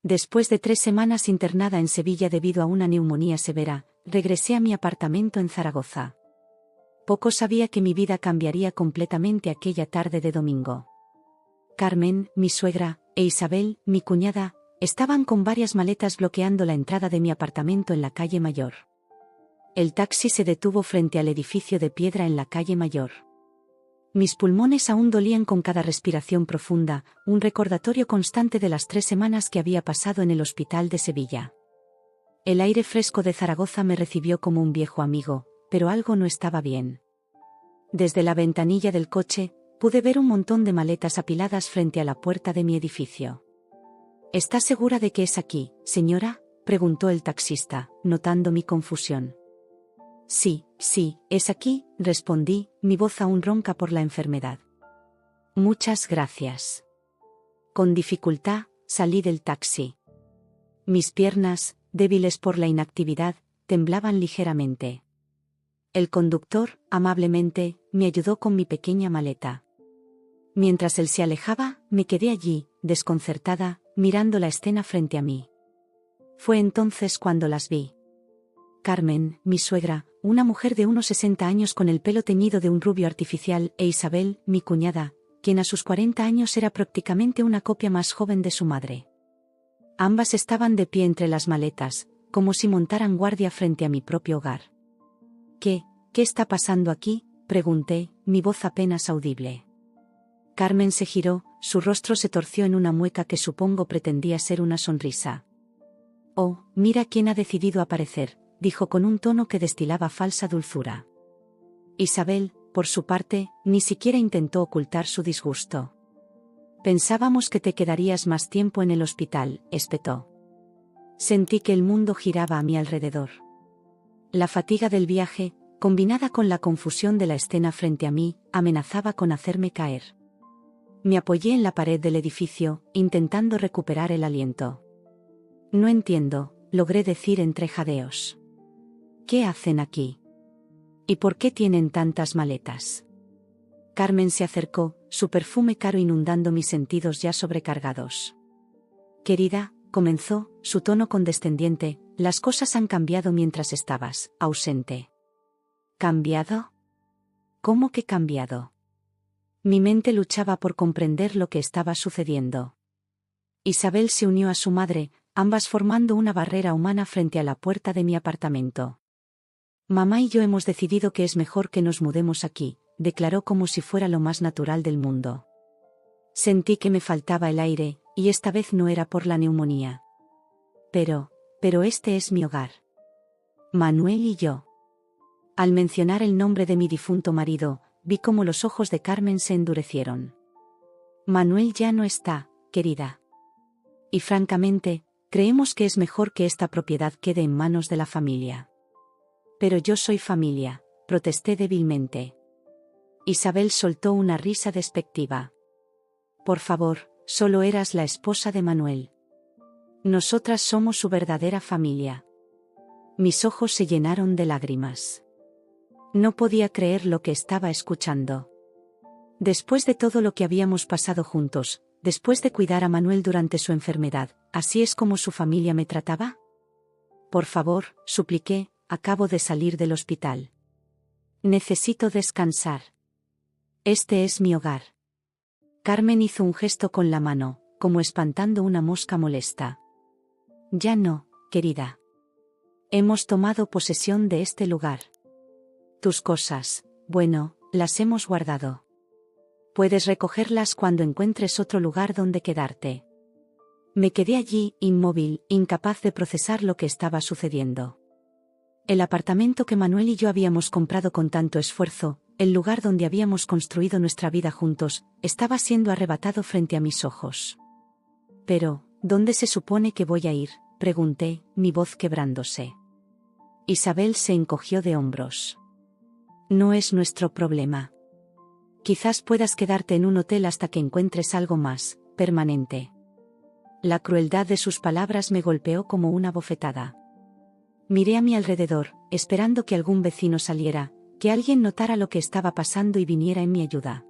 Después de 3 semanas internada en Sevilla debido a una neumonía severa, regresé a mi apartamento en Zaragoza. Poco sabía que mi vida cambiaría completamente aquella tarde de domingo. Carmen, mi suegra, e Isabel, mi cuñada, estaban con varias maletas bloqueando la entrada de mi apartamento en la calle Mayor. El taxi se detuvo frente al edificio de piedra en la calle Mayor. Mis pulmones aún dolían con cada respiración profunda, un recordatorio constante de las 3 semanas que había pasado en el hospital de Sevilla. El aire fresco de Zaragoza me recibió como un viejo amigo, pero algo no estaba bien. Desde la ventanilla del coche, pude ver un montón de maletas apiladas frente a la puerta de mi edificio. ¿Está segura de que es aquí, señora?, preguntó el taxista, notando mi confusión. Sí, es aquí, respondí, mi voz aún ronca por la enfermedad. Muchas gracias. Con dificultad, salí del taxi. Mis piernas, débiles por la inactividad, temblaban ligeramente. El conductor, amablemente, me ayudó con mi pequeña maleta. Mientras él se alejaba, me quedé allí, desconcertada, mirando la escena frente a mí. Fue entonces cuando las vi. Carmen, mi suegra, una mujer de unos 60 años con el pelo teñido de un rubio artificial, e Isabel, mi cuñada, quien a sus 40 años era prácticamente una copia más joven de su madre. Ambas estaban de pie entre las maletas, como si montaran guardia frente a mi propio hogar. ¿Qué está pasando aquí?, pregunté, mi voz apenas audible. Carmen se giró, su rostro se torció en una mueca que supongo pretendía ser una sonrisa. Oh, mira quién ha decidido aparecer, dijo con un tono que destilaba falsa dulzura. Isabel, por su parte, ni siquiera intentó ocultar su disgusto. Pensábamos que te quedarías más tiempo en el hospital, espetó. Sentí que el mundo giraba a mi alrededor. La fatiga del viaje, combinada con la confusión de la escena frente a mí, amenazaba con hacerme caer. Me apoyé en la pared del edificio, intentando recuperar el aliento. No entiendo, logré decir entre jadeos. ¿Qué hacen aquí? ¿Y por qué tienen tantas maletas? Carmen se acercó, su perfume caro inundando mis sentidos ya sobrecargados. Querida, comenzó, su tono condescendiente, las cosas han cambiado mientras estabas ausente. ¿Cambiado? ¿Cómo que cambiado? Mi mente luchaba por comprender lo que estaba sucediendo. Isabel se unió a su madre, ambas formando una barrera humana frente a la puerta de mi apartamento. Mamá y yo hemos decidido que es mejor que nos mudemos aquí, declaró como si fuera lo más natural del mundo. Sentí que me faltaba el aire, y esta vez no era por la neumonía. Pero este es mi hogar. Manuel y yo. Al mencionar el nombre de mi difunto marido, vi cómo los ojos de Carmen se endurecieron. Manuel ya no está, querida. Y francamente, creemos que es mejor que esta propiedad quede en manos de la familia. Pero yo soy familia, protesté débilmente. Isabel soltó una risa despectiva. Por favor, solo eras la esposa de Manuel. Nosotras somos su verdadera familia. Mis ojos se llenaron de lágrimas. No podía creer lo que estaba escuchando. Después de todo lo que habíamos pasado juntos, después de cuidar a Manuel durante su enfermedad, ¿así es como su familia me trataba? Por favor, supliqué, acabo de salir del hospital. Necesito descansar. Este es mi hogar. Carmen hizo un gesto con la mano, como espantando una mosca molesta. Ya no, querida. Hemos tomado posesión de este lugar. Tus cosas, bueno, las hemos guardado. Puedes recogerlas cuando encuentres otro lugar donde quedarte. Me quedé allí, inmóvil, incapaz de procesar lo que estaba sucediendo. El apartamento que Manuel y yo habíamos comprado con tanto esfuerzo, el lugar donde habíamos construido nuestra vida juntos, estaba siendo arrebatado frente a mis ojos. Pero, ¿dónde se supone que voy a ir?, pregunté, mi voz quebrándose. Isabel se encogió de hombros. No es nuestro problema. Quizás puedas quedarte en un hotel hasta que encuentres algo más permanente. La crueldad de sus palabras me golpeó como una bofetada. Miré a mi alrededor, esperando que algún vecino saliera, que alguien notara lo que estaba pasando y viniera en mi ayuda.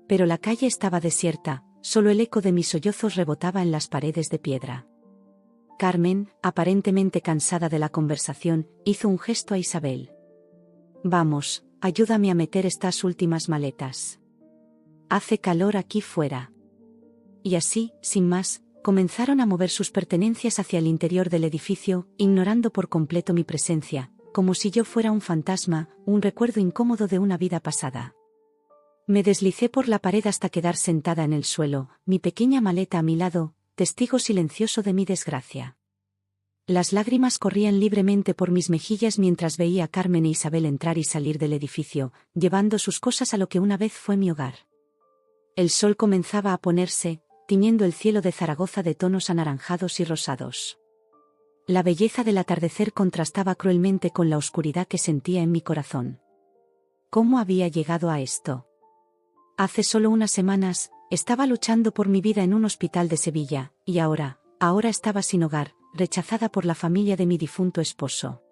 Pero la calle estaba desierta, solo el eco de mis sollozos rebotaba en las paredes de piedra. Carmen, aparentemente cansada de la conversación, hizo un gesto a Isabel. Vamos, ayúdame a meter estas últimas maletas. Hace calor aquí fuera. Y así, sin más, comenzaron a mover sus pertenencias hacia el interior del edificio, ignorando por completo mi presencia, como si yo fuera un fantasma, un recuerdo incómodo de una vida pasada. Me deslicé por la pared hasta quedar sentada en el suelo, mi pequeña maleta a mi lado, testigo silencioso de mi desgracia. Las lágrimas corrían libremente por mis mejillas mientras veía a Carmen e Isabel entrar y salir del edificio, llevando sus cosas a lo que una vez fue mi hogar. El sol comenzaba a ponerse, tiñendo el cielo de Zaragoza de tonos anaranjados y rosados. La belleza del atardecer contrastaba cruelmente con la oscuridad que sentía en mi corazón. ¿Cómo había llegado a esto? Hace solo unas semanas, estaba luchando por mi vida en un hospital de Sevilla, y ahora estaba sin hogar, rechazada por la familia de mi difunto esposo.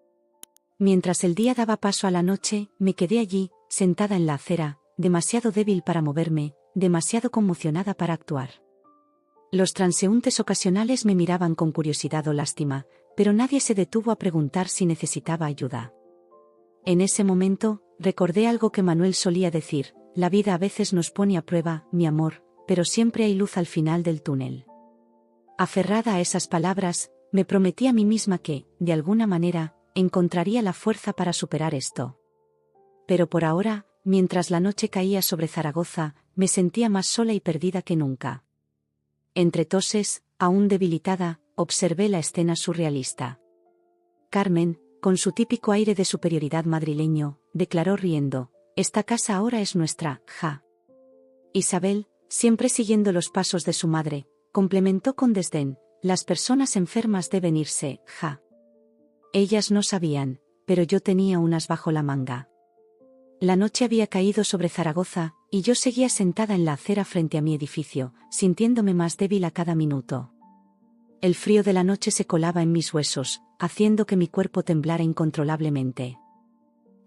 Mientras el día daba paso a la noche, me quedé allí, sentada en la acera, demasiado débil para moverme, demasiado conmocionada para actuar. Los transeúntes ocasionales me miraban con curiosidad o lástima, pero nadie se detuvo a preguntar si necesitaba ayuda. En ese momento, recordé algo que Manuel solía decir: la vida a veces nos pone a prueba, mi amor, pero siempre hay luz al final del túnel. Aferrada a esas palabras, me prometí a mí misma que, de alguna manera, encontraría la fuerza para superar esto. Pero por ahora, mientras la noche caía sobre Zaragoza, me sentía más sola y perdida que nunca. Entre toses, aún debilitada, observé la escena surrealista. Carmen, con su típico aire de superioridad madrileño, declaró riendo: «Esta casa ahora es nuestra, ja». Isabel, siempre siguiendo los pasos de su madre, complementó con desdén: «Las personas enfermas deben irse, ja». Ellas no sabían, pero yo tenía un as bajo la manga. La noche había caído sobre Zaragoza, y yo seguía sentada en la acera frente a mi edificio, sintiéndome más débil a cada minuto. El frío de la noche se colaba en mis huesos, haciendo que mi cuerpo temblara incontrolablemente.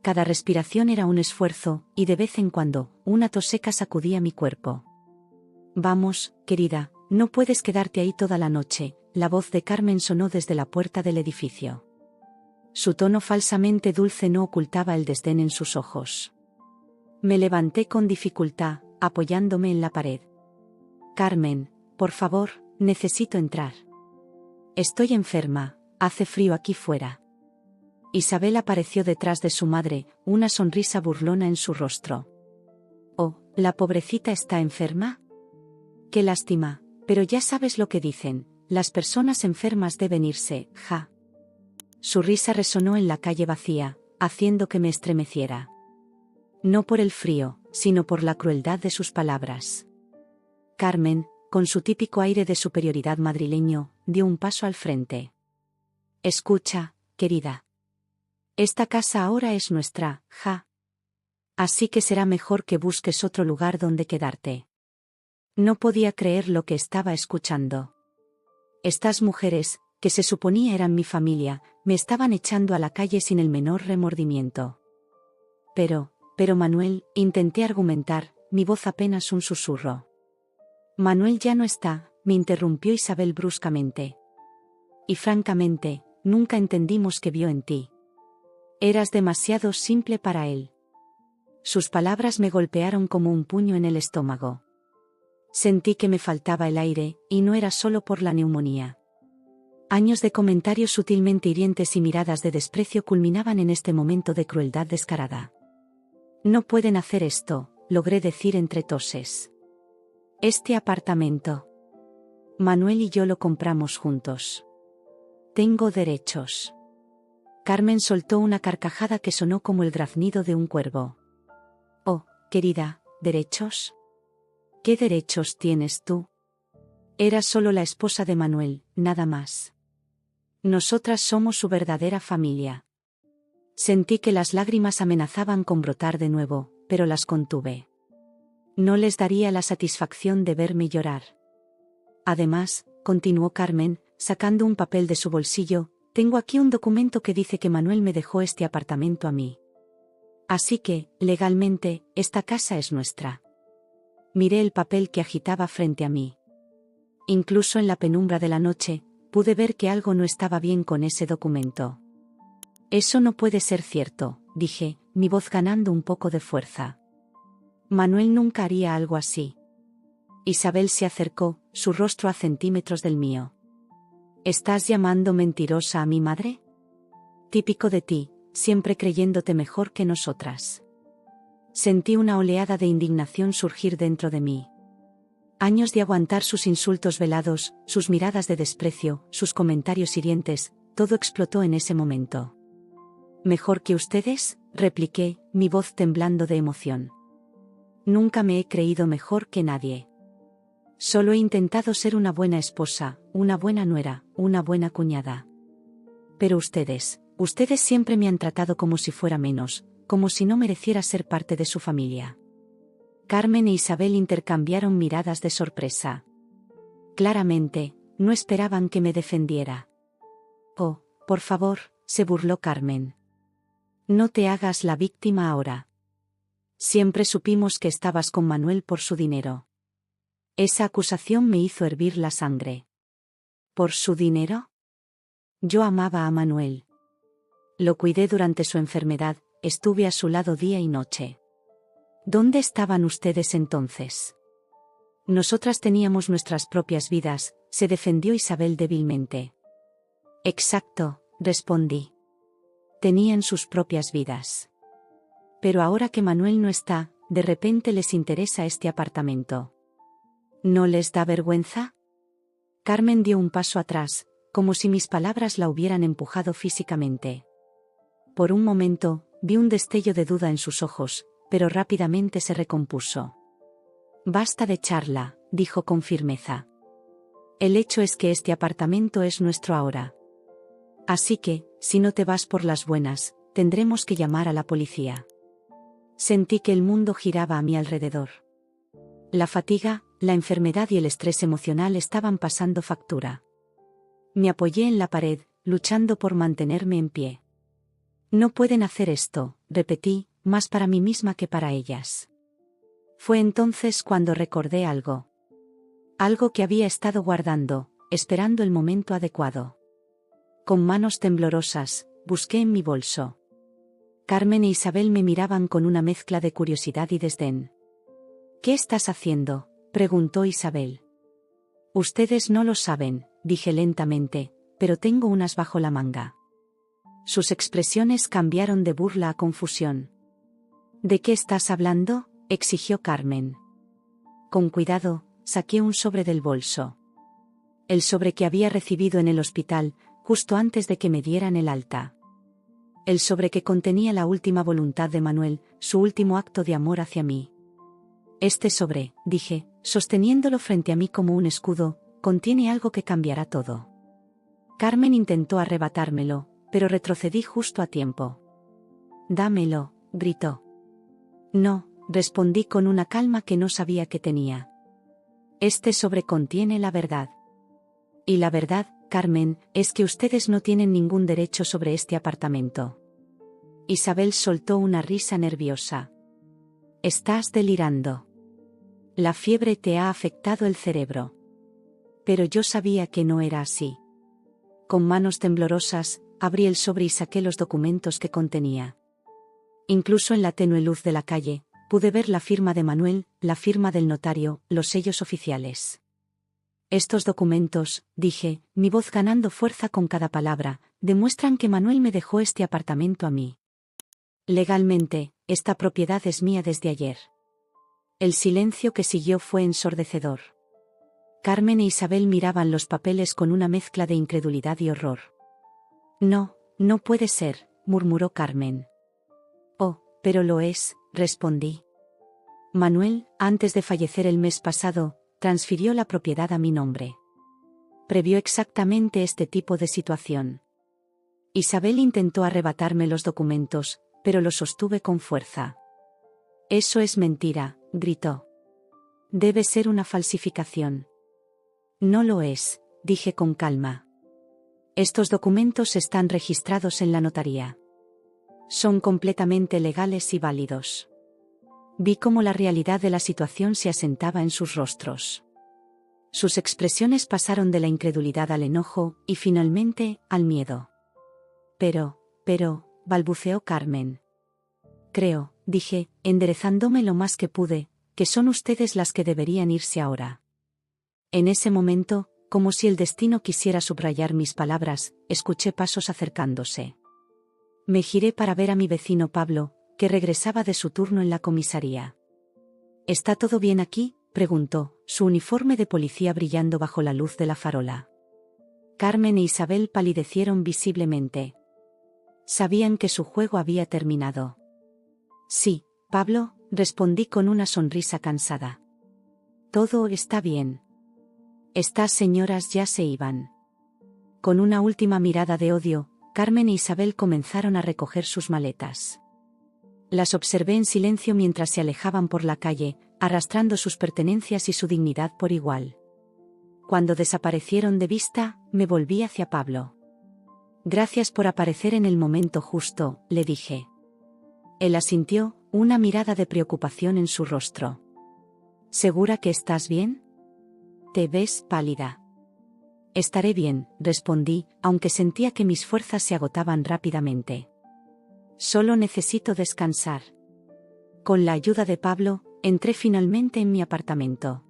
Cada respiración era un esfuerzo, y de vez en cuando, una tos seca sacudía mi cuerpo. «Vamos, querida, no puedes quedarte ahí toda la noche», la voz de Carmen sonó desde la puerta del edificio. Su tono falsamente dulce no ocultaba el desdén en sus ojos. Me levanté con dificultad, apoyándome en la pared. «Carmen, por favor, necesito entrar. Estoy enferma, hace frío aquí fuera». Isabel apareció detrás de su madre, una sonrisa burlona en su rostro. «Oh, ¿la pobrecita está enferma? Qué lástima, pero ya sabes lo que dicen, las personas enfermas deben irse, ja». Su risa resonó en la calle vacía, haciendo que me estremeciera. No por el frío, sino por la crueldad de sus palabras. Carmen, con su típico aire de superioridad madrileño, dio un paso al frente. «Escucha, querida. Esta casa ahora es nuestra, ja. Así que será mejor que busques otro lugar donde quedarte». No podía creer lo que estaba escuchando. Estas mujeres, que se suponía eran mi familia, me estaban echando a la calle sin el menor remordimiento. Pero Manuel, intenté argumentar, mi voz apenas un susurro. «Manuel ya no está», me interrumpió Isabel bruscamente. «Y francamente, nunca entendimos qué vio en ti. Eras demasiado simple para él». Sus palabras me golpearon como un puño en el estómago. Sentí que me faltaba el aire, y no era solo por la neumonía. Años de comentarios sutilmente hirientes y miradas de desprecio culminaban en este momento de crueldad descarada. «No pueden hacer esto», logré decir entre toses. «Este apartamento. Manuel y yo lo compramos juntos. Tengo derechos». Carmen soltó una carcajada que sonó como el graznido de un cuervo. «Oh, querida, ¿derechos? ¿Qué derechos tienes tú? Eras solo la esposa de Manuel, nada más. Nosotras somos su verdadera familia». Sentí que las lágrimas amenazaban con brotar de nuevo, pero las contuve. No les daría la satisfacción de verme llorar. «Además», continuó Carmen, sacando un papel de su bolsillo, «tengo aquí un documento que dice que Manuel me dejó este apartamento a mí. Así que, legalmente, esta casa es nuestra». Miré el papel que agitaba frente a mí. Incluso en la penumbra de la noche, pude ver que algo no estaba bien con ese documento. Eso no puede ser cierto, dije, mi voz ganando un poco de fuerza. Manuel nunca haría algo así. Isabel se acercó, su rostro a centímetros del mío. ¿Estás llamando mentirosa a mi madre? Típico de ti, siempre creyéndote mejor que nosotras. Sentí una oleada de indignación surgir dentro de mí. Años de aguantar sus insultos velados, sus miradas de desprecio, sus comentarios hirientes, todo explotó en ese momento. ¿Mejor que ustedes?, repliqué, mi voz temblando de emoción. Nunca me he creído mejor que nadie. Solo he intentado ser una buena esposa, una buena nuera, una buena cuñada. Pero ustedes siempre me han tratado como si fuera menos, como si no mereciera ser parte de su familia. Carmen e Isabel intercambiaron miradas de sorpresa. Claramente, no esperaban que me defendiera. Oh, por favor, se burló Carmen. No te hagas la víctima ahora. Siempre supimos que estabas con Manuel por su dinero. Esa acusación me hizo hervir la sangre. ¿Por su dinero? Yo amaba a Manuel. Lo cuidé durante su enfermedad, estuve a su lado día y noche. ¿Dónde estaban ustedes entonces? Nosotras teníamos nuestras propias vidas, se defendió Isabel débilmente. Exacto, respondí. Tenían sus propias vidas. Pero ahora que Manuel no está, de repente les interesa este apartamento. ¿No les da vergüenza? Carmen dio un paso atrás, como si mis palabras la hubieran empujado físicamente. Por un momento, vi un destello de duda en sus ojos, pero rápidamente se recompuso. Basta de charla, dijo con firmeza. El hecho es que este apartamento es nuestro ahora. Así que, si no te vas por las buenas, tendremos que llamar a la policía. Sentí que el mundo giraba a mi alrededor. La fatiga, la enfermedad y el estrés emocional estaban pasando factura. Me apoyé en la pared, luchando por mantenerme en pie. No pueden hacer esto, repetí, más para mí misma que para ellas. Fue entonces cuando recordé algo. Algo que había estado guardando, esperando el momento adecuado. Con manos temblorosas, busqué en mi bolso. Carmen e Isabel me miraban con una mezcla de curiosidad y desdén. ¿Qué estás haciendo?, preguntó Isabel. Ustedes no lo saben, dije lentamente, pero tengo unas bajo la manga. Sus expresiones cambiaron de burla a confusión. ¿De qué estás hablando?, exigió Carmen. Con cuidado, saqué un sobre del bolso. El sobre que había recibido en el hospital, justo antes de que me dieran el alta. El sobre que contenía la última voluntad de Manuel, su último acto de amor hacia mí. Este sobre, dije, sosteniéndolo frente a mí como un escudo, contiene algo que cambiará todo. Carmen intentó arrebatármelo, pero retrocedí justo a tiempo. Dámelo, gritó. No, respondí con una calma que no sabía que tenía. Este sobre contiene la verdad. Y la verdad, Carmen, es que ustedes no tienen ningún derecho sobre este apartamento. Isabel soltó una risa nerviosa. Estás delirando. La fiebre te ha afectado el cerebro. Pero yo sabía que no era así. Con manos temblorosas, abrí el sobre y saqué los documentos que contenía. Incluso en la tenue luz de la calle, pude ver la firma de Manuel, la firma del notario, los sellos oficiales. Estos documentos, dije, mi voz ganando fuerza con cada palabra, demuestran que Manuel me dejó este apartamento a mí. Legalmente, esta propiedad es mía desde ayer. El silencio que siguió fue ensordecedor. Carmen e Isabel miraban los papeles con una mezcla de incredulidad y horror. No, no puede ser, murmuró Carmen. Oh, pero lo es, respondí. Manuel, antes de fallecer el mes pasado, transfirió la propiedad a mi nombre. Previó exactamente este tipo de situación. Isabel intentó arrebatarme los documentos, pero los sostuve con fuerza. Eso es mentira, gritó. Debe ser una falsificación. No lo es, dije con calma. Estos documentos están registrados en la notaría. Son completamente legales y válidos. Vi cómo la realidad de la situación se asentaba en sus rostros. Sus expresiones pasaron de la incredulidad al enojo, y finalmente, al miedo. Pero, balbuceó Carmen. Creo, dije, enderezándome lo más que pude, que son ustedes las que deberían irse ahora. En ese momento, como si el destino quisiera subrayar mis palabras, escuché pasos acercándose. Me giré para ver a mi vecino Pablo, que regresaba de su turno en la comisaría. ¿Está todo bien aquí?, preguntó, su uniforme de policía brillando bajo la luz de la farola. Carmen e Isabel palidecieron visiblemente. Sabían que su juego había terminado. Sí, Pablo, respondí con una sonrisa cansada. Todo está bien. Estas señoras ya se iban. Con una última mirada de odio, Carmen e Isabel comenzaron a recoger sus maletas. Las observé en silencio mientras se alejaban por la calle, arrastrando sus pertenencias y su dignidad por igual. Cuando desaparecieron de vista, me volví hacia Pablo. Gracias por aparecer en el momento justo, le dije. Él asintió, una mirada de preocupación en su rostro. ¿Segura que estás bien? Te ves pálida. Estaré bien, respondí, aunque sentía que mis fuerzas se agotaban rápidamente. Solo necesito descansar. Con la ayuda de Pablo, entré finalmente en mi apartamento.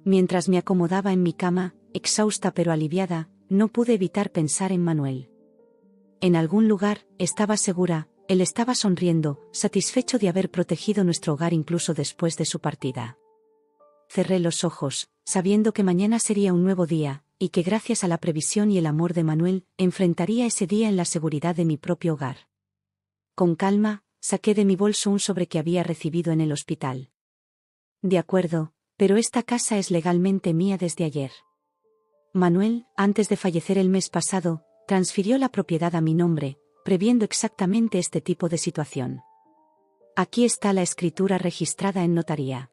Mientras me acomodaba en mi cama, exhausta pero aliviada, no pude evitar pensar en Manuel. En algún lugar, estaba segura, él estaba sonriendo, satisfecho de haber protegido nuestro hogar incluso después de su partida. Cerré los ojos, sabiendo que mañana sería un nuevo día, y que gracias a la previsión y el amor de Manuel, enfrentaría ese día en la seguridad de mi propio hogar. Con calma, saqué de mi bolso un sobre que había recibido en el hospital. De acuerdo, pero esta casa es legalmente mía desde ayer. Manuel, antes de fallecer el mes pasado, transfirió la propiedad a mi nombre, previendo exactamente este tipo de situación. Aquí está la escritura registrada en notaría.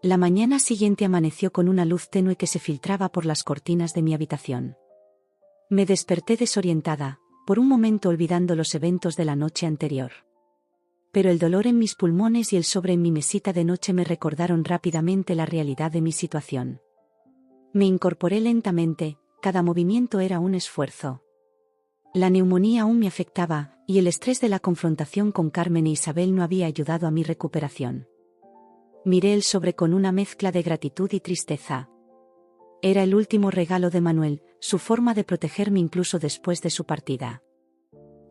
La mañana siguiente amaneció con una luz tenue que se filtraba por las cortinas de mi habitación. Me desperté desorientada, por un momento olvidando los eventos de la noche anterior. Pero el dolor en mis pulmones y el sobre en mi mesita de noche me recordaron rápidamente la realidad de mi situación. Me incorporé lentamente, cada movimiento era un esfuerzo. La neumonía aún me afectaba, y el estrés de la confrontación con Carmen e Isabel no había ayudado a mi recuperación. Miré el sobre con una mezcla de gratitud y tristeza. Era el último regalo de Manuel, su forma de protegerme incluso después de su partida.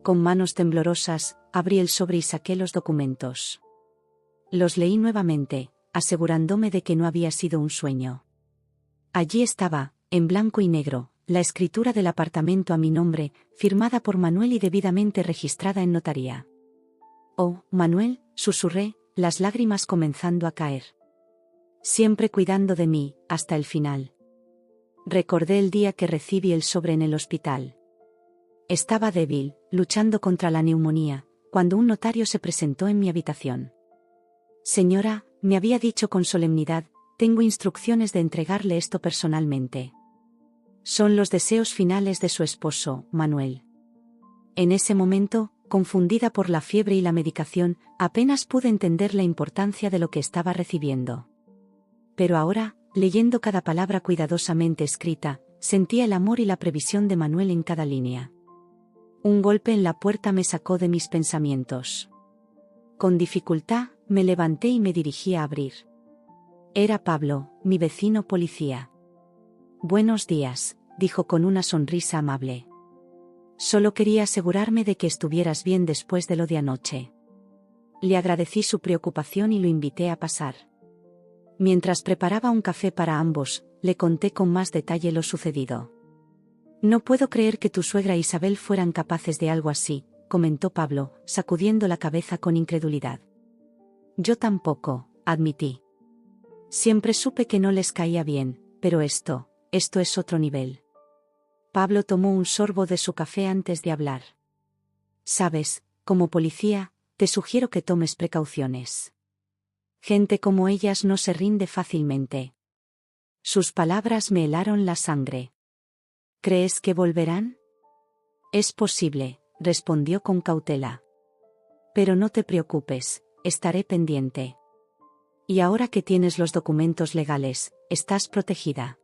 Con manos temblorosas, abrí el sobre y saqué los documentos. Los leí nuevamente, asegurándome de que no había sido un sueño. Allí estaba, en blanco y negro, la escritura del apartamento a mi nombre, firmada por Manuel y debidamente registrada en notaría. Oh, Manuel, susurré, las lágrimas comenzando a caer. Siempre cuidando de mí, hasta el final. Recordé el día que recibí el sobre en el hospital. Estaba débil, luchando contra la neumonía, cuando un notario se presentó en mi habitación. Señora, me había dicho con solemnidad, tengo instrucciones de entregarle esto personalmente. Son los deseos finales de su esposo, Manuel. En ese momento, confundida por la fiebre y la medicación, apenas pude entender la importancia de lo que estaba recibiendo. Pero ahora, leyendo cada palabra cuidadosamente escrita, sentía el amor y la previsión de Manuel en cada línea. Un golpe en la puerta me sacó de mis pensamientos. Con dificultad, me levanté y me dirigí a abrir. Era Pablo, mi vecino policía. Buenos días, dijo con una sonrisa amable. Solo quería asegurarme de que estuvieras bien después de lo de anoche. Le agradecí su preocupación y lo invité a pasar. Mientras preparaba un café para ambos, le conté con más detalle lo sucedido. No puedo creer que tu suegra e Isabel fueran capaces de algo así, comentó Pablo, sacudiendo la cabeza con incredulidad. Yo tampoco, admití. Siempre supe que no les caía bien, pero esto es otro nivel. Pablo tomó un sorbo de su café antes de hablar. Sabes, como policía, te sugiero que tomes precauciones. Gente como ellas no se rinde fácilmente. Sus palabras me helaron la sangre. ¿Crees que volverán? Es posible, respondió con cautela. Pero no te preocupes, estaré pendiente. Y ahora que tienes los documentos legales, estás protegida.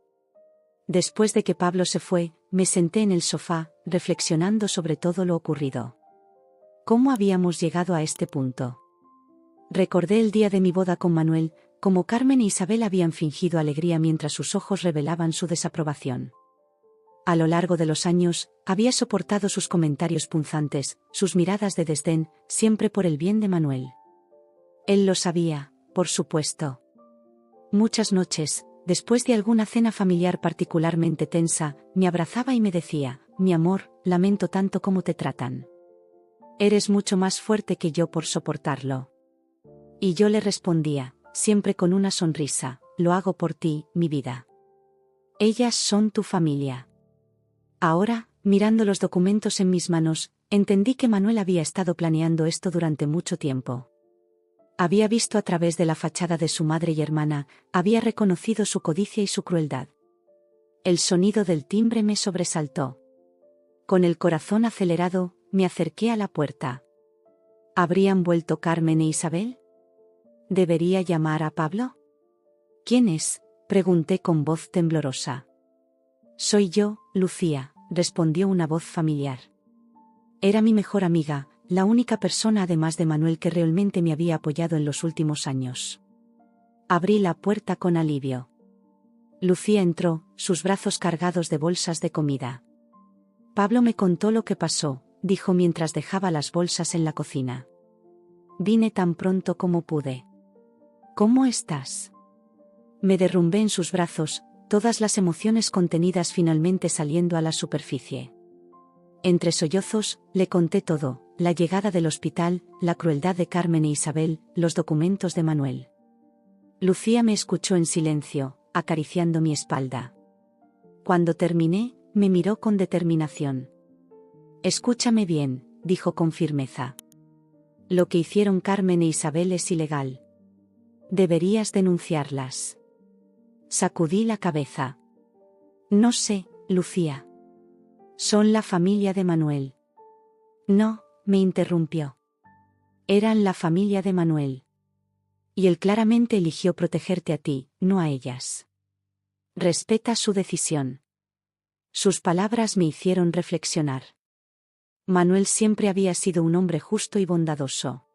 Después de que Pablo se fue, me senté en el sofá, reflexionando sobre todo lo ocurrido. ¿Cómo habíamos llegado a este punto? Recordé el día de mi boda con Manuel, cómo Carmen e Isabel habían fingido alegría mientras sus ojos revelaban su desaprobación. A lo largo de los años, había soportado sus comentarios punzantes, sus miradas de desdén, siempre por el bien de Manuel. Él lo sabía, por supuesto. Muchas noches, después de alguna cena familiar particularmente tensa, me abrazaba y me decía: mi amor, lamento tanto cómo te tratan. Eres mucho más fuerte que yo por soportarlo. Y yo le respondía, siempre con una sonrisa: lo hago por ti, mi vida. Ellas son tu familia. Ahora, mirando los documentos en mis manos, entendí que Manuel había estado planeando esto durante mucho tiempo. Había visto a través de la fachada de su madre y hermana, había reconocido su codicia y su crueldad. El sonido del timbre me sobresaltó. Con el corazón acelerado, me acerqué a la puerta. ¿Habrían vuelto Carmen e Isabel? ¿Debería llamar a Pablo? ¿Quién es?, pregunté con voz temblorosa. Soy yo, Lucía, respondió una voz familiar. Era mi mejor amiga, la única persona además de Manuel que realmente me había apoyado en los últimos años. Abrí la puerta con alivio. Lucía entró, sus brazos cargados de bolsas de comida. Pablo me contó lo que pasó, dijo mientras dejaba las bolsas en la cocina. Vine tan pronto como pude. ¿Cómo estás? Me derrumbé en sus brazos, todas las emociones contenidas finalmente saliendo a la superficie. Entre sollozos, le conté todo: la llegada del hospital, la crueldad de Carmen e Isabel, los documentos de Manuel. Lucía me escuchó en silencio, acariciando mi espalda. Cuando terminé, me miró con determinación. Escúchame bien, dijo con firmeza. Lo que hicieron Carmen e Isabel es ilegal. Deberías denunciarlas. Sacudí la cabeza. No sé, Lucía. Son la familia de Manuel. No, me interrumpió. Eran la familia de Manuel. Y él claramente eligió protegerte a ti, no a ellas. Respeta su decisión. Sus palabras me hicieron reflexionar. Manuel siempre había sido un hombre justo y bondadoso.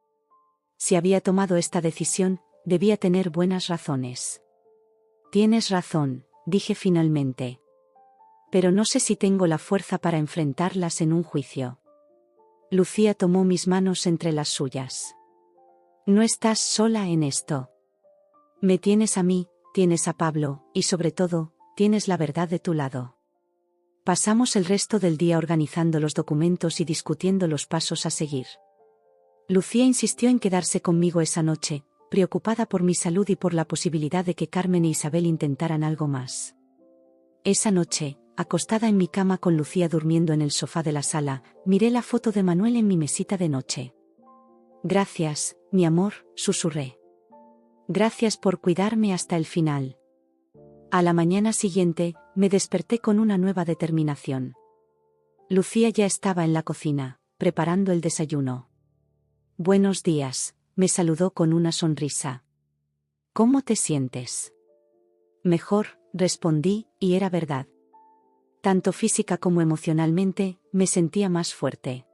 Si había tomado esta decisión, debía tener buenas razones. Tienes razón, dije finalmente. Pero no sé si tengo la fuerza para enfrentarlas en un juicio. Lucía tomó mis manos entre las suyas. No estás sola en esto. Me tienes a mí, tienes a Pablo, y sobre todo, tienes la verdad de tu lado. Pasamos el resto del día organizando los documentos y discutiendo los pasos a seguir. Lucía insistió en quedarse conmigo esa noche, preocupada por mi salud y por la posibilidad de que Carmen e Isabel intentaran algo más. Esa noche, acostada en mi cama con Lucía durmiendo en el sofá de la sala, miré la foto de Manuel en mi mesita de noche. Gracias, mi amor, susurré. Gracias por cuidarme hasta el final. A la mañana siguiente, me desperté con una nueva determinación. Lucía ya estaba en la cocina, preparando el desayuno. Buenos días, me saludó con una sonrisa. ¿Cómo te sientes? Mejor, respondí, y era verdad. Tanto física como emocionalmente, me sentía más fuerte.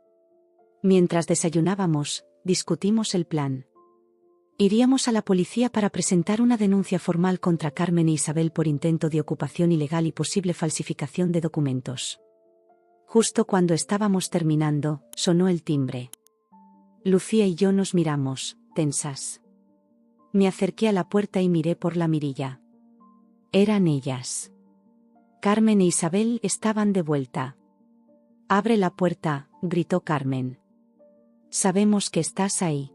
Mientras desayunábamos, discutimos el plan. Iríamos a la policía para presentar una denuncia formal contra Carmen e Isabel por intento de ocupación ilegal y posible falsificación de documentos. Justo cuando estábamos terminando, sonó el timbre. Lucía y yo nos miramos, tensas. Me acerqué a la puerta y miré por la mirilla. Eran ellas. Carmen e Isabel estaban de vuelta. Abre la puerta, gritó Carmen. Sabemos que estás ahí.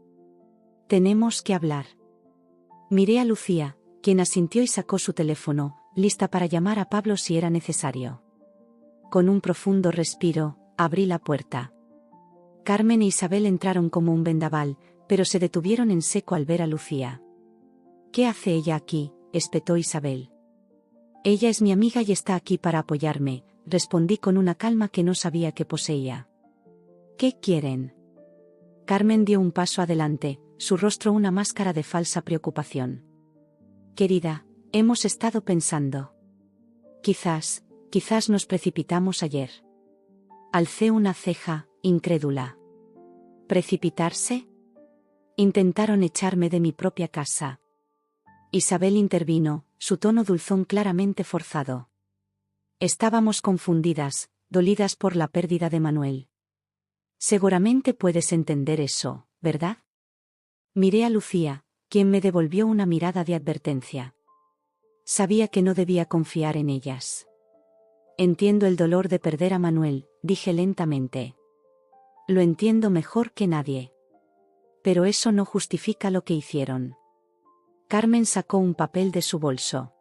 Tenemos que hablar. Miré a Lucía, quien asintió y sacó su teléfono, lista para llamar a Pablo si era necesario. Con un profundo respiro, abrí la puerta. Carmen e Isabel entraron como un vendaval, pero se detuvieron en seco al ver a Lucía. ¿Qué hace ella aquí?, espetó Isabel. Ella es mi amiga y está aquí para apoyarme, respondí con una calma que no sabía que poseía. ¿Qué quieren? Carmen dio un paso adelante, su rostro una máscara de falsa preocupación. Querida, hemos estado pensando. Quizás nos precipitamos ayer. Alcé una ceja, incrédula. ¿Precipitarse? Intentaron echarme de mi propia casa. Isabel intervino, su tono dulzón claramente forzado. Estábamos confundidas, dolidas por la pérdida de Manuel. Seguramente puedes entender eso, ¿verdad? Miré a Lucía, quien me devolvió una mirada de advertencia. Sabía que no debía confiar en ellas. Entiendo el dolor de perder a Manuel, dije lentamente. Lo entiendo mejor que nadie. Pero eso no justifica lo que hicieron. Carmen sacó un papel de su bolso.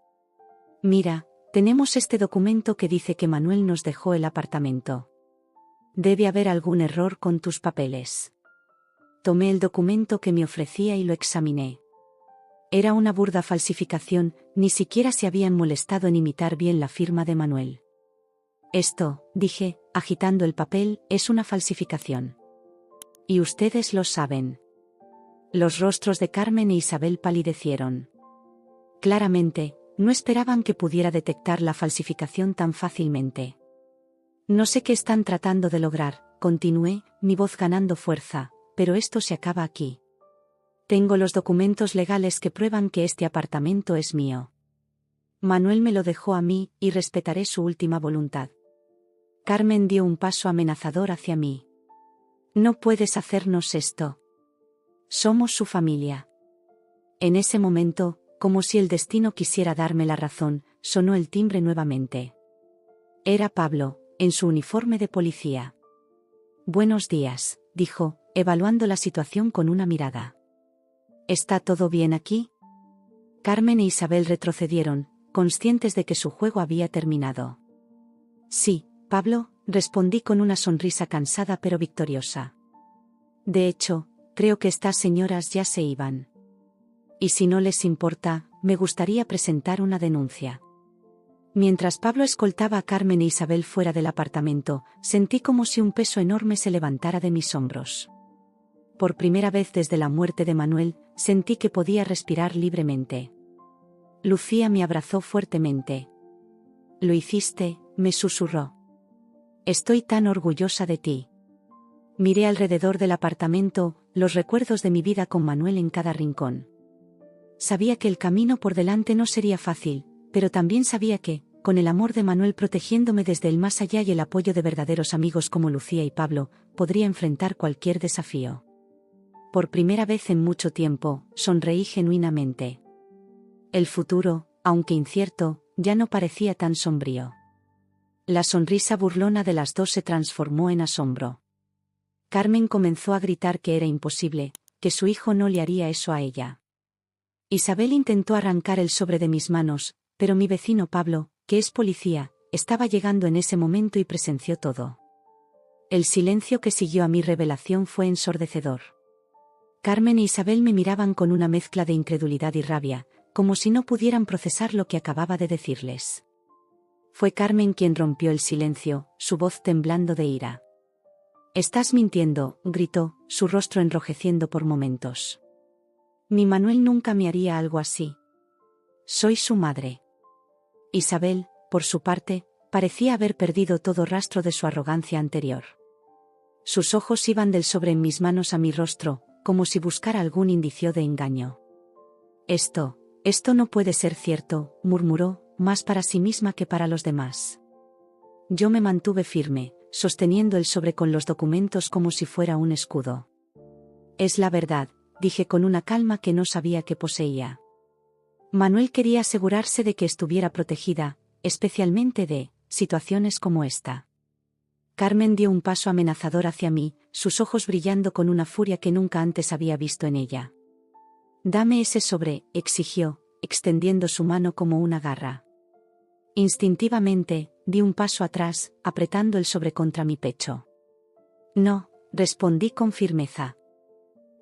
Mira, tenemos este documento que dice que Manuel nos dejó el apartamento. Debe haber algún error con tus papeles. Tomé el documento que me ofrecía y lo examiné. Era una burda falsificación, ni siquiera se habían molestado en imitar bien la firma de Manuel. Esto, dije, agitando el papel, es una falsificación. Y ustedes lo saben. Los rostros de Carmen e Isabel palidecieron. Claramente, no esperaban que pudiera detectar la falsificación tan fácilmente. No sé qué están tratando de lograr, continué, mi voz ganando fuerza, pero esto se acaba aquí. Tengo los documentos legales que prueban que este apartamento es mío. Manuel me lo dejó a mí, y respetaré su última voluntad. Carmen dio un paso amenazador hacia mí. No puedes hacernos esto. Somos su familia. En ese momento, como si el destino quisiera darme la razón, sonó el timbre nuevamente. Era Pablo, en su uniforme de policía. Buenos días, dijo, evaluando la situación con una mirada. ¿Está todo bien aquí? Carmen e Isabel retrocedieron, conscientes de que su juego había terminado. Sí, Pablo, respondí con una sonrisa cansada pero victoriosa. De hecho, creo que estas señoras ya se iban. Y si no les importa, me gustaría presentar una denuncia. Mientras Pablo escoltaba a Carmen e Isabel fuera del apartamento, sentí como si un peso enorme se levantara de mis hombros. Por primera vez desde la muerte de Manuel, sentí que podía respirar libremente. Lucía me abrazó fuertemente. Lo hiciste, me susurró. Estoy tan orgullosa de ti. Miré alrededor del apartamento, los recuerdos de mi vida con Manuel en cada rincón. Sabía que el camino por delante no sería fácil, pero también sabía que, con el amor de Manuel protegiéndome desde el más allá y el apoyo de verdaderos amigos como Lucía y Pablo, podría enfrentar cualquier desafío. Por primera vez en mucho tiempo, sonreí genuinamente. El futuro, aunque incierto, ya no parecía tan sombrío. La sonrisa burlona de las dos se transformó en asombro. Carmen comenzó a gritar que era imposible, que su hijo no le haría eso a ella. Isabel intentó arrancar el sobre de mis manos, pero mi vecino Pablo, que es policía, estaba llegando en ese momento y presenció todo. El silencio que siguió a mi revelación fue ensordecedor. Carmen e Isabel me miraban con una mezcla de incredulidad y rabia, como si no pudieran procesar lo que acababa de decirles. Fue Carmen quien rompió el silencio, su voz temblando de ira. «Estás mintiendo», gritó, su rostro enrojeciendo por momentos. «Mi Manuel nunca me haría algo así. Soy su madre». Isabel, por su parte, parecía haber perdido todo rastro de su arrogancia anterior. Sus ojos iban del sobre en mis manos a mi rostro, como si buscara algún indicio de engaño. Esto no puede ser cierto», murmuró, más para sí misma que para los demás. Yo me mantuve firme, sosteniendo el sobre con los documentos como si fuera un escudo. «Es la verdad», dije con una calma que no sabía que poseía. Manuel quería asegurarse de que estuviera protegida, especialmente de situaciones como esta. Carmen dio un paso amenazador hacia mí, sus ojos brillando con una furia que nunca antes había visto en ella. «Dame ese sobre», exigió, extendiendo su mano como una garra. Instintivamente, di un paso atrás, apretando el sobre contra mi pecho. «No», respondí con firmeza.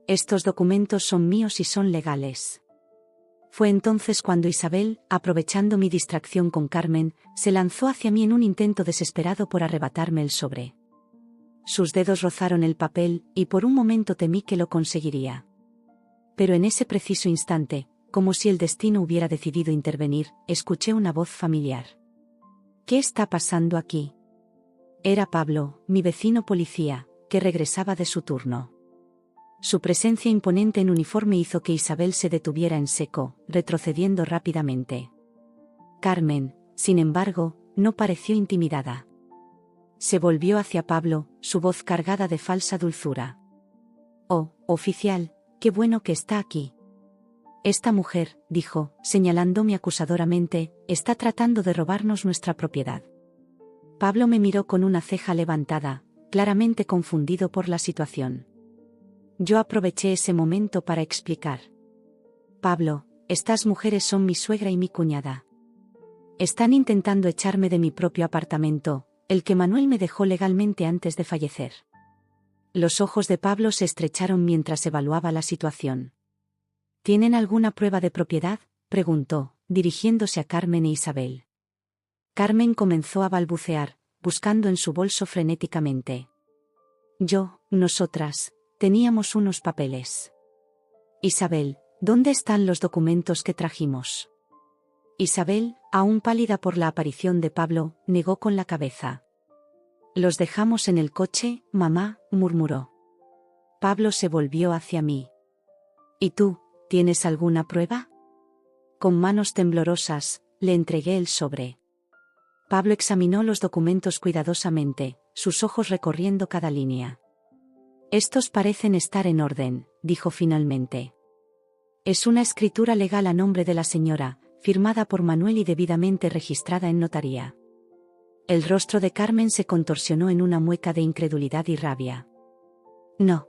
«Estos documentos son míos y son legales». Fue entonces cuando Isabel, aprovechando mi distracción con Carmen, se lanzó hacia mí en un intento desesperado por arrebatarme el sobre. Sus dedos rozaron el papel, y por un momento temí que lo conseguiría. Pero en ese preciso instante, como si el destino hubiera decidido intervenir, escuché una voz familiar. ¿Qué está pasando aquí? Era Pablo, mi vecino policía, que regresaba de su turno. Su presencia imponente en uniforme hizo que Isabel se detuviera en seco, retrocediendo rápidamente. Carmen, sin embargo, no pareció intimidada. Se volvió hacia Pablo, su voz cargada de falsa dulzura. «Oh, oficial, qué bueno que está aquí». «Esta mujer», dijo, señalándome acusadoramente, «está tratando de robarnos nuestra propiedad». Pablo me miró con una ceja levantada, claramente confundido por la situación. Yo aproveché ese momento para explicar. «Pablo, estas mujeres son mi suegra y mi cuñada. Están intentando echarme de mi propio apartamento, el que Manuel me dejó legalmente antes de fallecer». Los ojos de Pablo se estrecharon mientras evaluaba la situación. «¿Tienen alguna prueba de propiedad?», preguntó, dirigiéndose a Carmen e Isabel. Carmen comenzó a balbucear, buscando en su bolso frenéticamente. Nosotras, teníamos unos papeles. Isabel, ¿dónde están los documentos que trajimos? Isabel, aún pálida por la aparición de Pablo, negó con la cabeza. «Los dejamos en el coche, mamá», murmuró. Pablo se volvió hacia mí. «¿Y tú, tienes alguna prueba?». Con manos temblorosas, le entregué el sobre. Pablo examinó los documentos cuidadosamente, sus ojos recorriendo cada línea. «Estos parecen estar en orden», dijo finalmente. «Es una escritura legal a nombre de la señora, firmada por Manuel y debidamente registrada en notaría». El rostro de Carmen se contorsionó en una mueca de incredulidad y rabia. «No.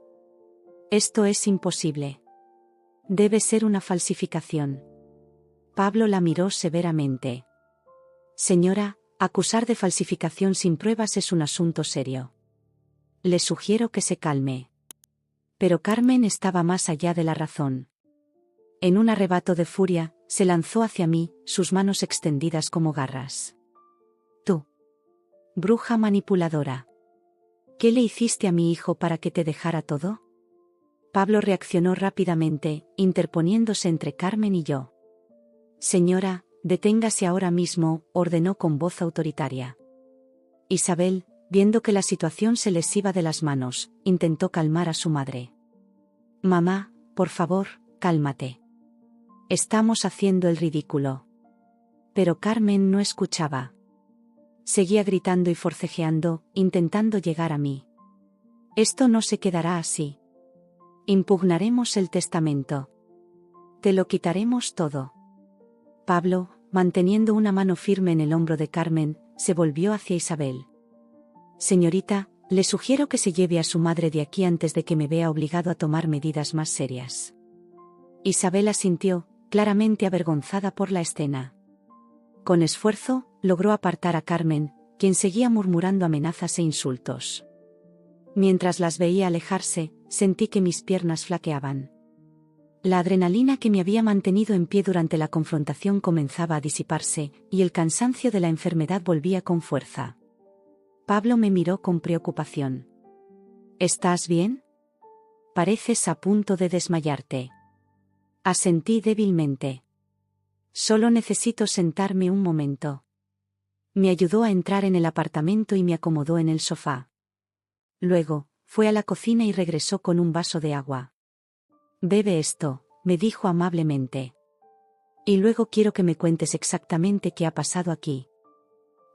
Esto es imposible. Debe ser una falsificación». Pablo la miró severamente. «Señora, acusar de falsificación sin pruebas es un asunto serio. Le sugiero que se calme». Pero Carmen estaba más allá de la razón. En un arrebato de furia, se lanzó hacia mí, sus manos extendidas como garras. «Tú. Bruja manipuladora. ¿Qué le hiciste a mi hijo para que te dejara todo?». Pablo reaccionó rápidamente, interponiéndose entre Carmen y yo. «Señora, deténgase ahora mismo», ordenó con voz autoritaria. Isabel, viendo que la situación se les iba de las manos, intentó calmar a su madre. «Mamá, por favor, cálmate. Estamos haciendo el ridículo». Pero Carmen no escuchaba. Seguía gritando y forcejeando, intentando llegar a mí. «Esto no se quedará así. Impugnaremos el testamento. Te lo quitaremos todo». Pablo, manteniendo una mano firme en el hombro de Carmen, se volvió hacia Isabel. «Señorita, le sugiero que se lleve a su madre de aquí antes de que me vea obligado a tomar medidas más serias». Isabel asintió, claramente avergonzada por la escena. Con esfuerzo, logró apartar a Carmen, quien seguía murmurando amenazas e insultos. Mientras las veía alejarse, sentí que mis piernas flaqueaban. La adrenalina que me había mantenido en pie durante la confrontación comenzaba a disiparse, y el cansancio de la enfermedad volvía con fuerza. Pablo me miró con preocupación. «¿Estás bien? Pareces a punto de desmayarte». Asentí débilmente. «Solo necesito sentarme un momento». Me ayudó a entrar en el apartamento y me acomodó en el sofá. Luego, fue a la cocina y regresó con un vaso de agua. «Bebe esto», me dijo amablemente. «Y luego quiero que me cuentes exactamente qué ha pasado aquí».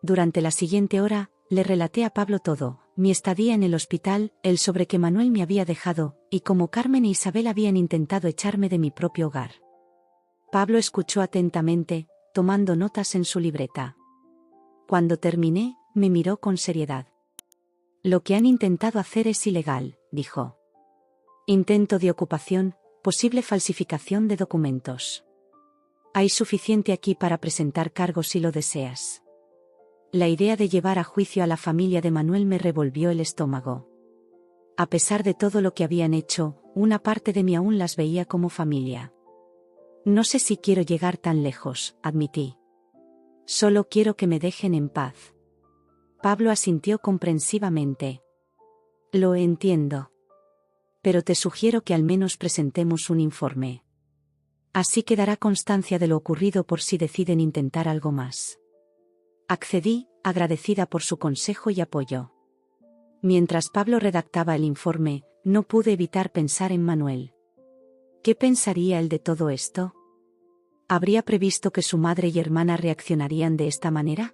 Durante la siguiente hora, le relaté a Pablo todo, mi estadía en el hospital, el sobre que Manuel me había dejado, y cómo Carmen e Isabel habían intentado echarme de mi propio hogar. Pablo escuchó atentamente, tomando notas en su libreta. Cuando terminé, me miró con seriedad. «Lo que han intentado hacer es ilegal», dijo. «Intento de ocupación, posible falsificación de documentos. Hay suficiente aquí para presentar cargos si lo deseas». La idea de llevar a juicio a la familia de Manuel me revolvió el estómago. A pesar de todo lo que habían hecho, una parte de mí aún las veía como familia. «No sé si quiero llegar tan lejos», admití. «Solo quiero que me dejen en paz». Pablo asintió comprensivamente. «Lo entiendo. Pero te sugiero que al menos presentemos un informe. Así quedará constancia de lo ocurrido por si deciden intentar algo más. Accedí, agradecida por su consejo y apoyo. Mientras Pablo redactaba el informe, no pude evitar pensar en Manuel. ¿Qué pensaría él de todo esto? ¿Habría previsto que su madre y hermana reaccionarían de esta manera?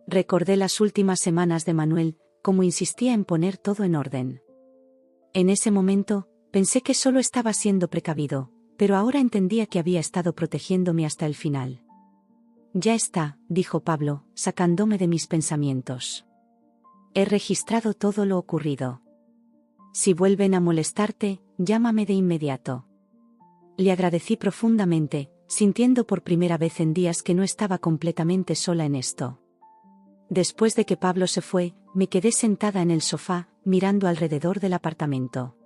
Recordé las últimas semanas de Manuel, como insistía en poner todo en orden. En ese momento, pensé que solo estaba siendo precavido, pero ahora entendía que había estado protegiéndome hasta el final. Ya está, dijo Pablo, sacándome de mis pensamientos. He registrado todo lo ocurrido. Si vuelven a molestarte, llámame de inmediato. Le agradecí profundamente, sintiendo por primera vez en días que no estaba completamente sola en esto. Después de que Pablo se fue, me quedé sentada en el sofá, mirando alrededor del apartamento.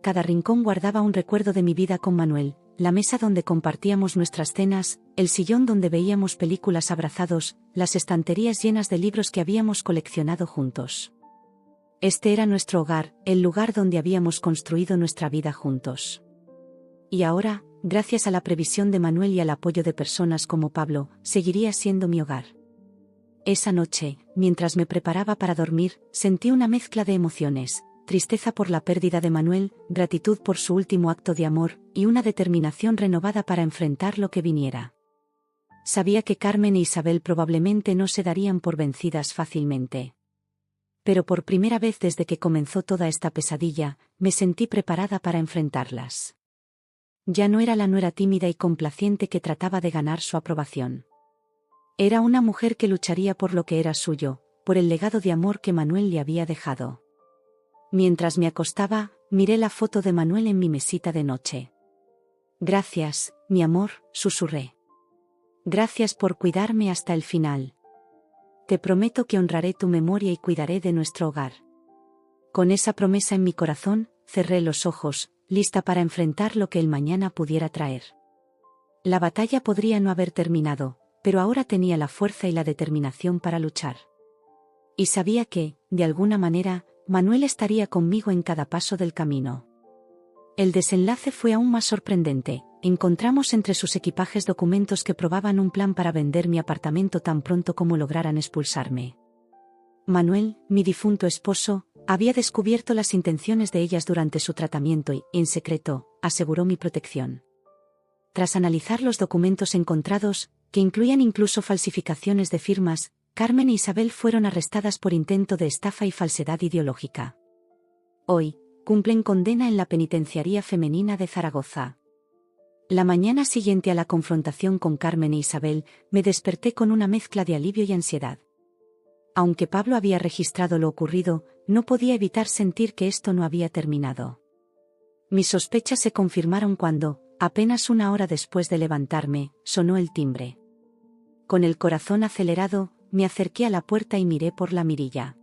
Cada rincón guardaba un recuerdo de mi vida con Manuel, la mesa donde compartíamos nuestras cenas, el sillón donde veíamos películas abrazados, las estanterías llenas de libros que habíamos coleccionado juntos. Este era nuestro hogar, el lugar donde habíamos construido nuestra vida juntos. Y ahora, gracias a la previsión de Manuel y al apoyo de personas como Pablo, seguiría siendo mi hogar. Esa noche, mientras me preparaba para dormir, sentí una mezcla de emociones: tristeza por la pérdida de Manuel, gratitud por su último acto de amor, y una determinación renovada para enfrentar lo que viniera. Sabía que Carmen e Isabel probablemente no se darían por vencidas fácilmente. Pero por primera vez desde que comenzó toda esta pesadilla, me sentí preparada para enfrentarlas. Ya no era la nuera tímida y complaciente que trataba de ganar su aprobación. Era una mujer que lucharía por lo que era suyo, por el legado de amor que Manuel le había dejado. Mientras me acostaba, miré la foto de Manuel en mi mesita de noche. Gracias, mi amor, susurré. Gracias por cuidarme hasta el final. Te prometo que honraré tu memoria y cuidaré de nuestro hogar. Con esa promesa en mi corazón, cerré los ojos, lista para enfrentar lo que el mañana pudiera traer. La batalla podría no haber terminado, pero ahora tenía la fuerza y la determinación para luchar. Y sabía que, de alguna manera, Manuel estaría conmigo en cada paso del camino. El desenlace fue aún más sorprendente. Encontramos entre sus equipajes documentos que probaban un plan para vender mi apartamento tan pronto como lograran expulsarme. Manuel, mi difunto esposo, había descubierto las intenciones de ellas durante su tratamiento y, en secreto, aseguró mi protección. Tras analizar los documentos encontrados, que incluían incluso falsificaciones de firmas, Carmen e Isabel fueron arrestadas por intento de estafa y falsedad ideológica. Hoy, cumplen condena en la penitenciaría femenina de Zaragoza. La mañana siguiente a la confrontación con Carmen e Isabel, me desperté con una mezcla de alivio y ansiedad. Aunque Pablo había registrado lo ocurrido, no podía evitar sentir que esto no había terminado. Mis sospechas se confirmaron cuando, apenas una hora después de levantarme, sonó el timbre. Con el corazón acelerado, me acerqué a la puerta y miré por la mirilla.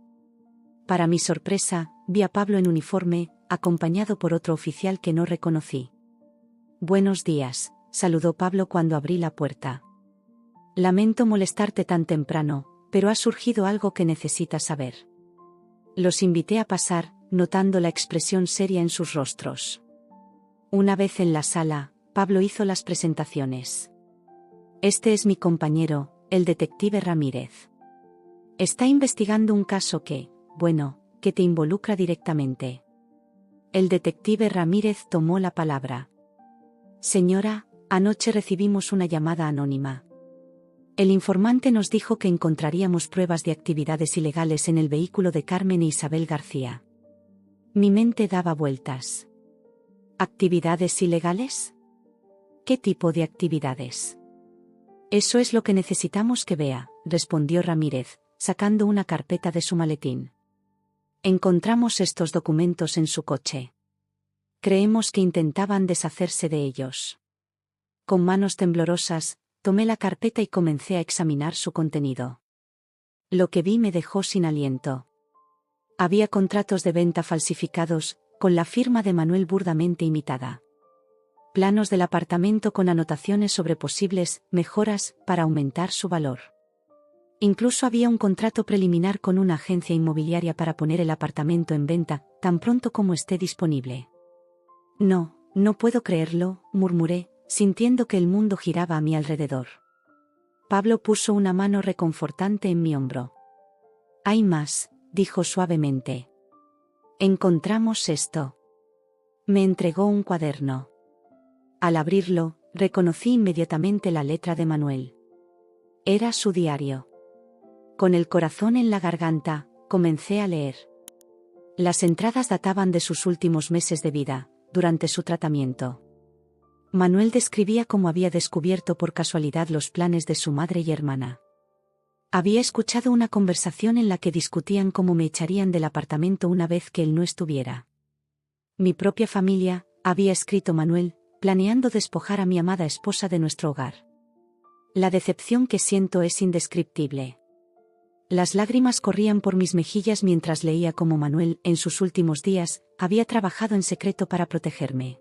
Para mi sorpresa, vi a Pablo en uniforme, acompañado por otro oficial que no reconocí. «Buenos días», saludó Pablo cuando abrí la puerta. «Lamento molestarte tan temprano, pero ha surgido algo que necesitas saber». Los invité a pasar, notando la expresión seria en sus rostros. Una vez en la sala, Pablo hizo las presentaciones. «Este es mi compañero, el detective Ramírez. Está investigando un caso que te involucra directamente». El detective Ramírez tomó la palabra. «Señora, anoche recibimos una llamada anónima. El informante nos dijo que encontraríamos pruebas de actividades ilegales en el vehículo de Carmen e Isabel García». Mi mente daba vueltas. ¿Actividades ilegales? ¿Qué tipo de actividades? Eso es lo que necesitamos que vea, respondió Ramírez, sacando una carpeta de su maletín. Encontramos estos documentos en su coche. Creemos que intentaban deshacerse de ellos. Con manos temblorosas, tomé la carpeta y comencé a examinar su contenido. Lo que vi me dejó sin aliento. Había contratos de venta falsificados, con la firma de Manuel burdamente imitada. Planos del apartamento con anotaciones sobre posibles mejoras para aumentar su valor. Incluso había un contrato preliminar con una agencia inmobiliaria para poner el apartamento en venta, tan pronto como esté disponible. No puedo creerlo, murmuré, sintiendo que el mundo giraba a mi alrededor. Pablo puso una mano reconfortante en mi hombro. «Hay más», dijo suavemente. «Encontramos esto». Me entregó un cuaderno. Al abrirlo, reconocí inmediatamente la letra de Manuel. Era su diario. Con el corazón en la garganta, comencé a leer. Las entradas databan de sus últimos meses de vida, durante su tratamiento. Manuel describía cómo había descubierto por casualidad los planes de su madre y hermana. Había escuchado una conversación en la que discutían cómo me echarían del apartamento una vez que él no estuviera. Mi propia familia, había escrito Manuel, planeando despojar a mi amada esposa de nuestro hogar. La decepción que siento es indescriptible. Las lágrimas corrían por mis mejillas mientras leía cómo Manuel, en sus últimos días, había trabajado en secreto para protegerme.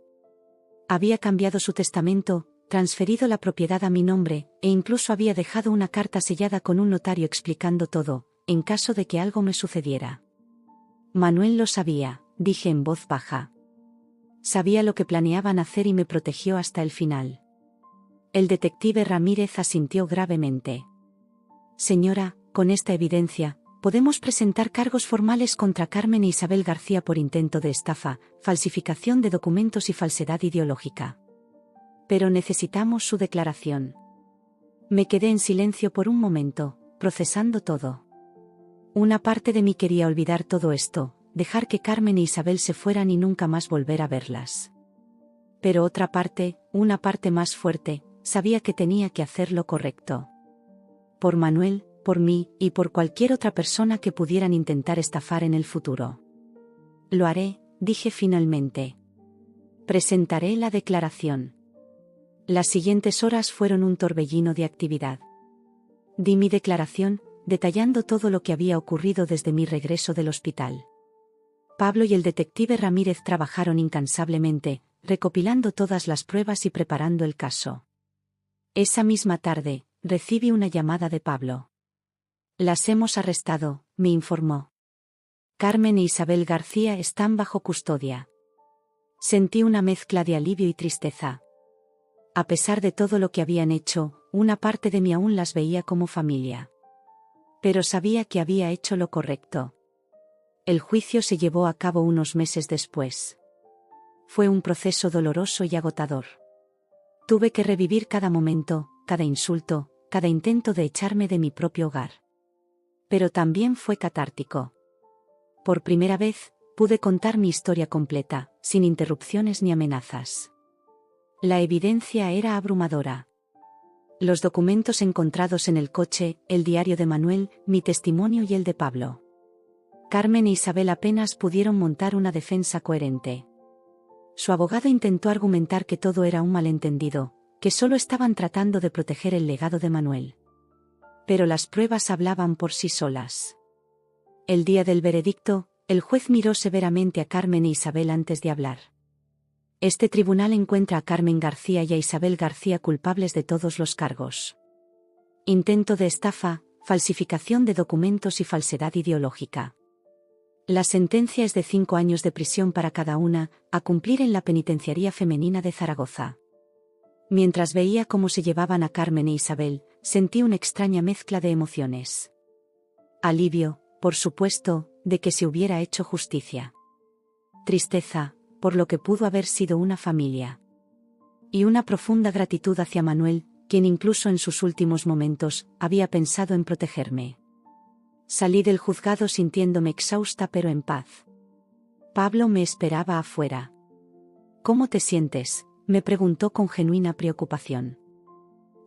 Había cambiado su testamento, transferido la propiedad a mi nombre, e incluso había dejado una carta sellada con un notario explicando todo, en caso de que algo me sucediera. Manuel lo sabía, dije en voz baja. Sabía lo que planeaban hacer y me protegió hasta el final. El detective Ramírez asintió gravemente. Señora, con esta evidencia, podemos presentar cargos formales contra Carmen e Isabel García por intento de estafa, falsificación de documentos y falsedad ideológica. Pero necesitamos su declaración. Me quedé en silencio por un momento, procesando todo. Una parte de mí quería olvidar todo esto, dejar que Carmen e Isabel se fueran y nunca más volver a verlas. Pero otra parte, una parte más fuerte, sabía que tenía que hacer lo correcto. Por Manuel, por mí, y por cualquier otra persona que pudieran intentar estafar en el futuro. Lo haré, dije finalmente. Presentaré la declaración. Las siguientes horas fueron un torbellino de actividad. Di mi declaración, detallando todo lo que había ocurrido desde mi regreso del hospital. Pablo y el detective Ramírez trabajaron incansablemente, recopilando todas las pruebas y preparando el caso. Esa misma tarde, recibí una llamada de Pablo. Las hemos arrestado, me informó. Carmen e Isabel García están bajo custodia. Sentí una mezcla de alivio y tristeza. A pesar de todo lo que habían hecho, una parte de mí aún las veía como familia. Pero sabía que había hecho lo correcto. El juicio se llevó a cabo unos meses después. Fue un proceso doloroso y agotador. Tuve que revivir cada momento, cada insulto, cada intento de echarme de mi propio hogar. Pero también fue catártico. Por primera vez, pude contar mi historia completa, sin interrupciones ni amenazas. La evidencia era abrumadora. Los documentos encontrados en el coche, el diario de Manuel, mi testimonio y el de Pablo. Carmen e Isabel apenas pudieron montar una defensa coherente. Su abogado intentó argumentar que todo era un malentendido, que solo estaban tratando de proteger el legado de Manuel. Pero las pruebas hablaban por sí solas. El día del veredicto, el juez miró severamente a Carmen e Isabel antes de hablar. Este tribunal encuentra a Carmen García y a Isabel García culpables de todos los cargos. Intento de estafa, falsificación de documentos y falsedad ideológica. La sentencia es de 5 años de prisión para cada una, a cumplir en la penitenciaría femenina de Zaragoza. Mientras veía cómo se llevaban a Carmen e Isabel, sentí una extraña mezcla de emociones. Alivio, por supuesto, de que se hubiera hecho justicia. Tristeza, por lo que pudo haber sido una familia. Y una profunda gratitud hacia Manuel, quien incluso en sus últimos momentos, había pensado en protegerme. Salí del juzgado sintiéndome exhausta pero en paz. Pablo me esperaba afuera. «¿Cómo te sientes?», me preguntó con genuina preocupación.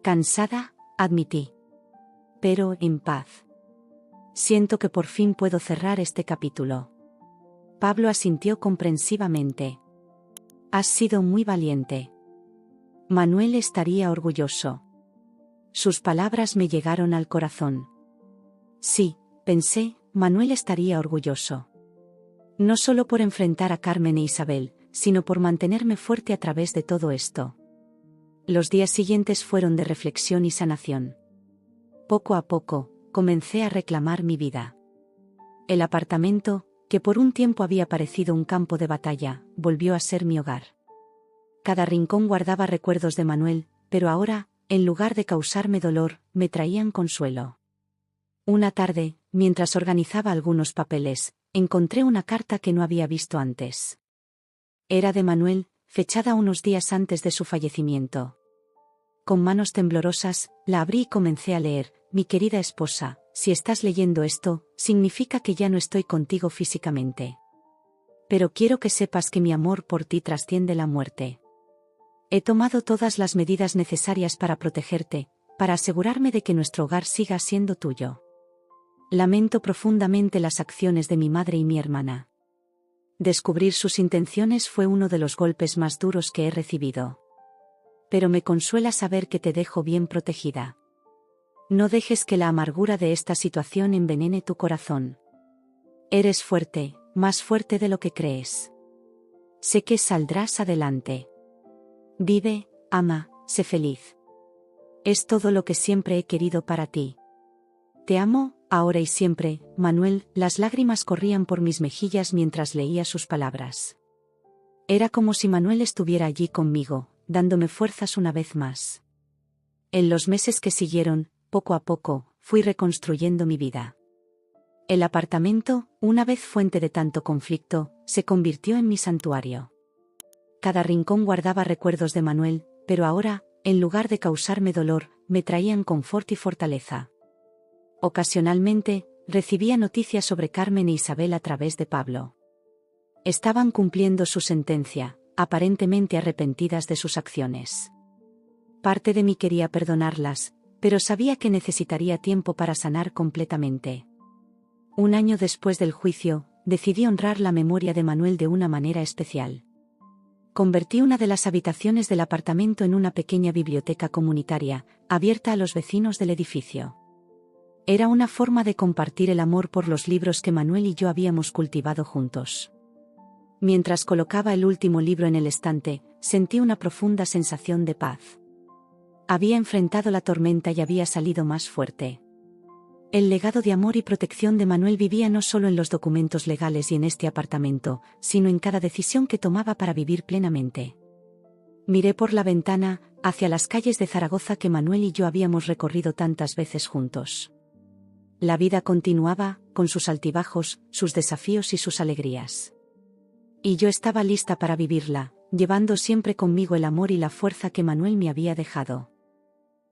«Cansada», admití. «Pero en paz. Siento que por fin puedo cerrar este capítulo». Pablo asintió comprensivamente. «Has sido muy valiente. Manuel estaría orgulloso». Sus palabras me llegaron al corazón. Sí, pensé, Manuel estaría orgulloso. No solo por enfrentar a Carmen e Isabel, sino por mantenerme fuerte a través de todo esto. Los días siguientes fueron de reflexión y sanación. Poco a poco, comencé a reclamar mi vida. El apartamento, que por un tiempo había parecido un campo de batalla, volvió a ser mi hogar. Cada rincón guardaba recuerdos de Manuel, pero ahora, en lugar de causarme dolor, me traían consuelo. Una tarde, mientras organizaba algunos papeles, encontré una carta que no había visto antes. Era de Manuel, fechada unos días antes de su fallecimiento. Con manos temblorosas, la abrí y comencé a leer: mi querida esposa, si estás leyendo esto, significa que ya no estoy contigo físicamente. Pero quiero que sepas que mi amor por ti trasciende la muerte. He tomado todas las medidas necesarias para protegerte, para asegurarme de que nuestro hogar siga siendo tuyo. Lamento profundamente las acciones de mi madre y mi hermana. Descubrir sus intenciones fue uno de los golpes más duros que he recibido. Pero me consuela saber que te dejo bien protegida. No dejes que la amargura de esta situación envenene tu corazón. Eres fuerte, más fuerte de lo que crees. Sé que saldrás adelante. Vive, ama, sé feliz. Es todo lo que siempre he querido para ti. Te amo, ahora y siempre, Manuel. Las lágrimas corrían por mis mejillas mientras leía sus palabras. Era como si Manuel estuviera allí conmigo, dándome fuerzas una vez más. En los meses que siguieron, poco a poco, fui reconstruyendo mi vida. El apartamento, una vez fuente de tanto conflicto, se convirtió en mi santuario. Cada rincón guardaba recuerdos de Manuel, pero ahora, en lugar de causarme dolor, me traían confort y fortaleza. Ocasionalmente, recibía noticias sobre Carmen e Isabel a través de Pablo. Estaban cumpliendo su sentencia, aparentemente arrepentidas de sus acciones. Parte de mí quería perdonarlas, pero sabía que necesitaría tiempo para sanar completamente. Un año después del juicio, decidí honrar la memoria de Manuel de una manera especial. Convertí una de las habitaciones del apartamento en una pequeña biblioteca comunitaria, abierta a los vecinos del edificio. Era una forma de compartir el amor por los libros que Manuel y yo habíamos cultivado juntos. Mientras colocaba el último libro en el estante, sentí una profunda sensación de paz. Había enfrentado la tormenta y había salido más fuerte. El legado de amor y protección de Manuel vivía no solo en los documentos legales y en este apartamento, sino en cada decisión que tomaba para vivir plenamente. Miré por la ventana, hacia las calles de Zaragoza que Manuel y yo habíamos recorrido tantas veces juntos. La vida continuaba, con sus altibajos, sus desafíos y sus alegrías. Y yo estaba lista para vivirla, llevando siempre conmigo el amor y la fuerza que Manuel me había dejado.